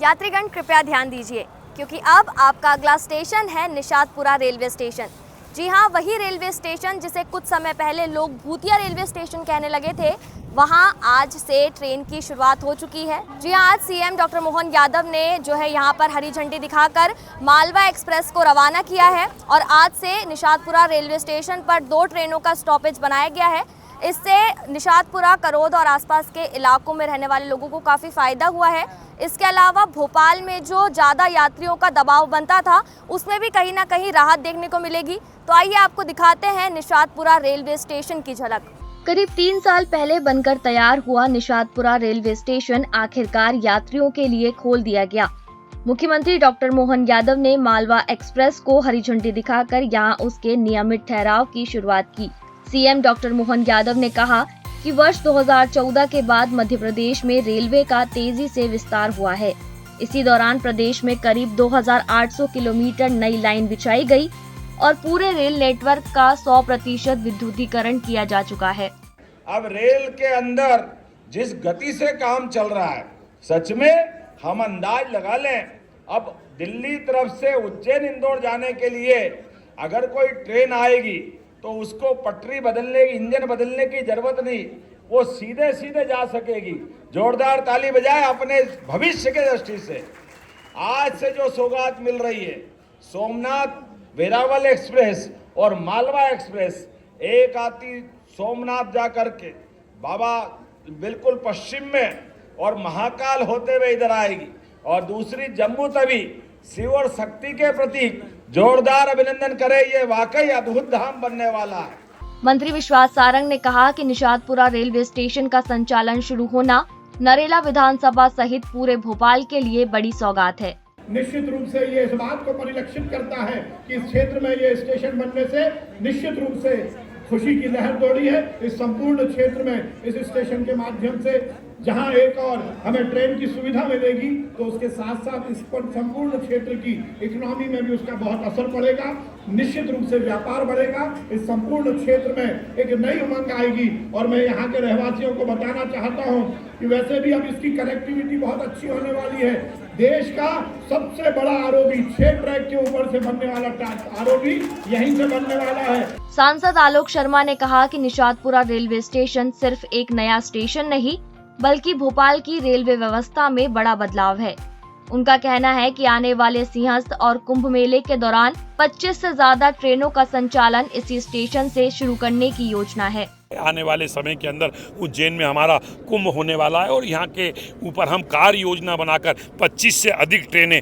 यात्रीगण कृपया ध्यान दीजिए क्योंकि अब आपका अगला स्टेशन है निशातपुरा रेलवे स्टेशन। जी हाँ, वही रेलवे स्टेशन जिसे कुछ समय पहले लोग भूतिया रेलवे स्टेशन कहने लगे थे, वहाँ आज से ट्रेन की शुरुआत हो चुकी है। जी हाँ, आज सीएम डॉक्टर मोहन यादव ने जो है यहाँ पर हरी झंडी दिखाकर मालवा एक्सप्रेस को रवाना किया है और आज से निशातपुरा रेलवे स्टेशन पर 2 ट्रेनों का स्टॉपेज बनाया गया है। इससे निशातपुरा, करौद और आसपास के इलाकों में रहने वाले लोगों को काफ़ी फ़ायदा हुआ है। इसके अलावा भोपाल में जो ज़्यादा यात्रियों का दबाव बनता था, उसमें भी कहीं ना कहीं राहत देखने को मिलेगी। तो आइए आपको दिखाते हैं निशातपुरा रेलवे स्टेशन की झलक। करीब 3 साल पहले बनकर तैयार हुआ निशातपुरा रेलवे स्टेशन आखिरकार यात्रियों के लिए खोल दिया गया। मुख्यमंत्री डॉक्टर मोहन यादव ने मालवा एक्सप्रेस को हरी झंडी दिखाकर यहाँ उसके नियमित ठहराव की शुरुआत की। सीएम डॉक्टर मोहन यादव ने कहा कि वर्ष 2014 के बाद मध्य प्रदेश में रेलवे का तेजी से विस्तार हुआ है। इसी दौरान प्रदेश में करीब 2800 किलोमीटर नई लाइन बिछाई गई और पूरे रेल नेटवर्क का 100% विद्युतीकरण किया जा चुका है। अब रेल के अंदर जिस गति से काम चल रहा है, सच में हम अंदाज लगा लें, अब दिल्ली तरफ से उज्जैन इंदौर जाने के लिए अगर कोई ट्रेन आएगी तो उसको पटरी बदलने, इंजन बदलने की जरूरत नहीं, वो सीधे सीधे जा सकेगी। जोरदार ताली बजाए अपने भविष्य के दृष्टि से। आज से जो सौगात मिल रही है, सोमनाथ वेरावल एक्सप्रेस और मालवा एक्सप्रेस, एक आती सोमनाथ जा करके बाबा बिल्कुल पश्चिम में और महाकाल होते हुए इधर आएगी, और दूसरी जम्मू तवी शिव और शक्ति के प्रतीक। जोरदार अभिनंदन करें, ये वाकई अद्भुत धाम बनने वाला है। मंत्री विश्वास सारंग ने कहा कि निशातपुरा रेलवे स्टेशन का संचालन शुरू होना नरेला विधानसभा सहित पूरे भोपाल के लिए बड़ी सौगात है। निश्चित रूप से ये इस बात को परिलक्षित करता है कि इस क्षेत्र में ये स्टेशन बनने से निश्चित रूप से खुशी की लहर दौड़ी है। इस संपूर्ण क्षेत्र में इस स्टेशन के माध्यम से जहां एक और हमें ट्रेन की सुविधा मिलेगी, तो उसके साथ साथ इस पर संपूर्ण क्षेत्र की इकोनॉमी में भी उसका बहुत असर पड़ेगा। निश्चित रूप से व्यापार बढ़ेगा, इस संपूर्ण क्षेत्र में एक नई उमंग आएगी। और मैं यहाँ के रहवासियों को बताना चाहता हूँ कि वैसे भी अब इसकी कनेक्टिविटी बहुत अच्छी होने वाली है। देश का सबसे बड़ा आरओबी 6 ट्रैक के ऊपर से बनने वाला आरओबी यहीं से बनने वाला है। सांसद आलोक शर्मा ने कहा कि निशातपुरा रेलवे स्टेशन सिर्फ एक नया स्टेशन नहीं, बल्कि भोपाल की रेलवे व्यवस्था में बड़ा बदलाव है। उनका कहना है कि आने वाले सिंहस्थ और कुंभ मेले के दौरान 25 से ज्यादा ट्रेनों का संचालन इसी स्टेशन से शुरू करने की योजना है। आने वाले समय के अंदर उज्जैन में हमारा कुंभ होने वाला है और यहाँ के ऊपर हम कार्य योजना बनाकर 25 से अधिक ट्रेनें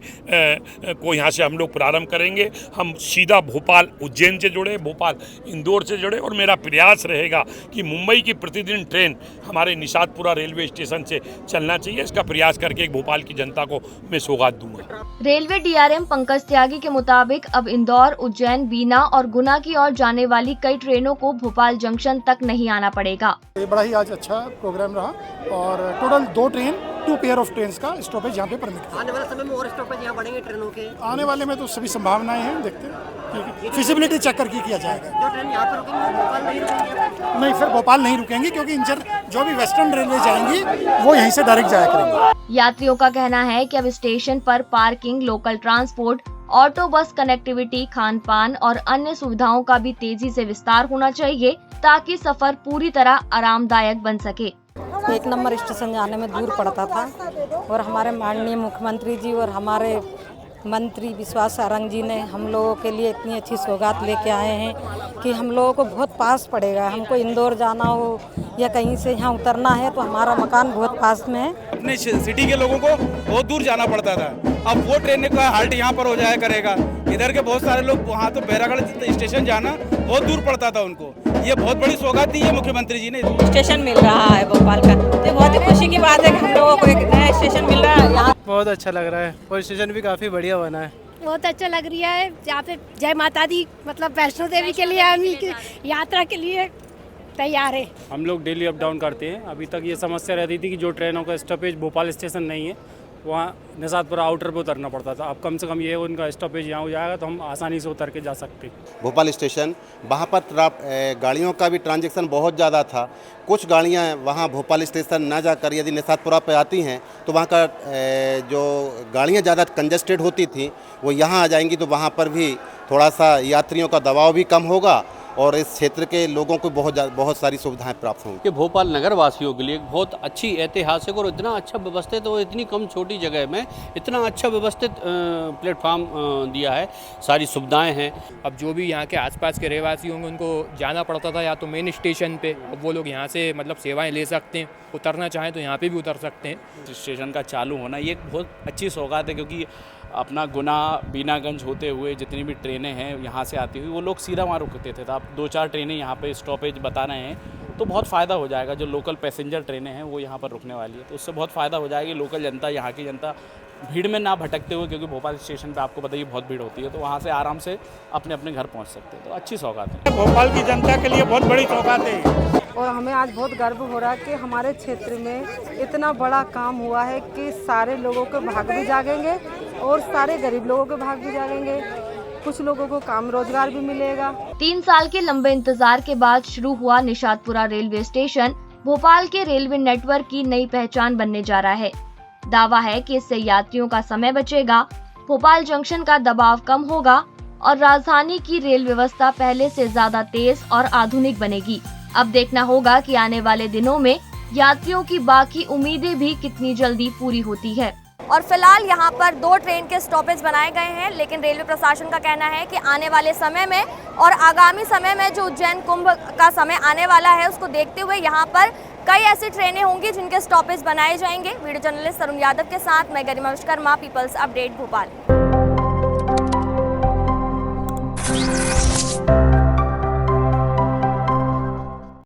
को यहाँ से हम लोग प्रारंभ करेंगे। हम सीधा भोपाल उज्जैन से जुड़े, भोपाल इंदौर से जुड़े, और मेरा प्रयास रहेगा कि मुंबई की प्रतिदिन ट्रेन हमारे निशातपुरा रेलवे स्टेशन से चलना चाहिए। इसका प्रयास करके भोपाल की जनता को मैं सौगात दूंगा। रेलवे डीआरएम पंकज त्यागी के मुताबिक अब इंदौर, उज्जैन, बीना और गुना की ओर जाने वाली कई ट्रेनों को भोपाल जंक्शन तक नहीं आना पड़ेगा। ये बड़ा ही आज अच्छा प्रोग्राम रहा और टोटल 2 पेयर ऑफ ट्रेन का स्टॉपेज यहाँ पे परमिट है। आने वाले समय में और स्टॉपेज यहाँ बढ़ेंगे ट्रेनों के? आने वाले में तो सभी संभावनाएं हैं, देखते हैं फिजिबिलिटी चेक करके किया जाएगा। जो ट्रेन यहाँ पर रुकेंगी भोपाल नहीं रुकेंगी? नहीं, फिर भोपाल नहीं रुकेंगी क्योंकि इंजन जो भी वेस्टर्न रेलवे जाएंगी वो यहीं से डायरेक्ट जाया करेंगे। यात्रियों का कहना है कि अब स्टेशन पर parking, local transport, auto bus connectivity, Khan पान और अन्य सुविधाओं का भी तेजी से विस्तार होना चाहिए ताकि सफर पूरी तरह आरामदायक बन सके। 1 नंबर स्टेशन जाने में दूर पड़ता था और हमारे माननीय मुख्यमंत्री जी और हमारे मंत्री विश्वास सारंग जी ने हम लोगों के लिए इतनी अच्छी सौगात लेके आए हैं कि हम लोगों को बहुत पास पड़ेगा। हमको इंदौर जाना हो या कहीं से यहाँ उतरना है तो हमारा मकान बहुत पास में है। अपने सिटी के लोगों को बहुत दूर जाना पड़ता था, अब वो ट्रेन का हाल्ट यहाँ पर हो जाया करेगा। इधर के बहुत सारे लोग वहाँ तो बैरागढ़ स्टेशन जाना बहुत दूर पड़ता था उनको। ये बहुत बड़ी सौगात दी है मुख्यमंत्री जी ने। स्टेशन मिल रहा है भोपाल का, तो बहुत ही खुशी की बात है कि हम लोगों को एक नया स्टेशन मिल रहा है। यहाँ बहुत अच्छा लग रहा है और स्टेशन भी काफ़ी बढ़िया बना है। बहुत अच्छा लग रहा है। यहाँ पे जय माता दी, मतलब वैष्णो देवी के लिए हम यात्रा के लिए तैयार है। हम लोग डेली अप डाउन करते हैं। अभी तक ये समस्या रहती थी कि जो ट्रेनों का स्टॉपेज भोपाल स्टेशन नहीं है, वहाँ निषादपुरा आउटर पे उतरना पड़ता था। अब कम से कम ये उनका स्टॉपेज यहाँ हो जाएगा तो हम आसानी से उतर के जा सकते हैं। भोपाल स्टेशन वहाँ पर गाड़ियों का भी ट्रांजैक्शन बहुत ज़्यादा था। कुछ गाड़ियाँ वहाँ भोपाल स्टेशन ना जाकर यदि निषादपुरा पे आती हैं तो वहाँ का जो गाड़ियाँ ज़्यादा कंजस्टेड होती थी वो यहाँ आ जाएंगी, तो वहाँ पर भी थोड़ा सा यात्रियों का दबाव भी कम होगा और इस क्षेत्र के लोगों को बहुत सारी सुविधाएं प्राप्त होंगी। कि भोपाल नगर वासियों के लिए एक बहुत अच्छी ऐतिहासिक और इतना अच्छा व्यवस्थित और इतनी कम छोटी जगह में इतना अच्छा व्यवस्थित प्लेटफार्म दिया है, सारी सुविधाएं हैं। अब जो भी यहाँ के आसपास के रहवासी होंगे उनको जाना पड़ता था या तो मेन स्टेशन पे, अब वो लोग यहाँ से मतलब सेवाएं ले सकते हैं, उतरना चाहें तो यहाँ पे भी उतर सकते हैं। स्टेशन का चालू होना ये एक बहुत अच्छी सौगात है, क्योंकि अपना गुना बीनागंज होते हुए जितनी भी ट्रेनें हैं यहाँ से आती हुई वो लोग सीधा वहाँ रुकते थे। तो आप 2-4 ट्रेनें यहाँ पे स्टॉपेज बता रहे हैं तो बहुत फ़ायदा हो जाएगा। जो लोकल पैसेंजर ट्रेनें हैं वो यहाँ पर रुकने वाली है, तो उससे बहुत फ़ायदा हो जाएगी। लोकल जनता, यहाँ की जनता भीड़ में ना भटकते हुए, क्योंकि भोपाल स्टेशन पे आपको पता ही बहुत भीड़ होती है, तो वहाँ से आराम से अपने अपने घर पहुँच सकते हैं। तो अच्छी सौगात है, भोपाल की जनता के लिए बहुत बड़ी सौगात है। और हमें आज बहुत गर्व हो रहा है कि हमारे क्षेत्र में इतना बड़ा काम हुआ है कि सारे लोगों के भाग भी जागेंगे और सारे गरीब लोगों के भाग भी जागेंगे। कुछ लोगों को काम रोजगार भी मिलेगा। 3 साल के लंबे इंतजार के बाद शुरू हुआ निषादपुरा रेलवे स्टेशन भोपाल के रेलवे नेटवर्क की नई पहचान बनने जा रहा है। दावा है कि इससे यात्रियों का समय बचेगा, भोपाल जंक्शन का दबाव कम होगा और राजधानी की रेल व्यवस्था पहले से ज्यादा तेज और आधुनिक बनेगी। अब देखना होगा कि आने वाले दिनों में यात्रियों की बाकी उम्मीदें भी कितनी जल्दी पूरी होती है। और फिलहाल यहाँ पर 2 ट्रेन के स्टॉपेज बनाए गए हैं, लेकिन रेलवे प्रशासन का कहना है कि आने वाले समय में और आगामी समय में जो उज्जैन कुंभ का समय आने वाला है उसको देखते हुए यहाँ पर कई ऐसी ट्रेनें होंगी जिनके स्टॉपेज बनाए जाएंगे। वीडियो जर्नलिस्ट तरुण यादव के साथ मैं गरिमा विश्वकर्मा, पीपल्स अपडेट भोपाल।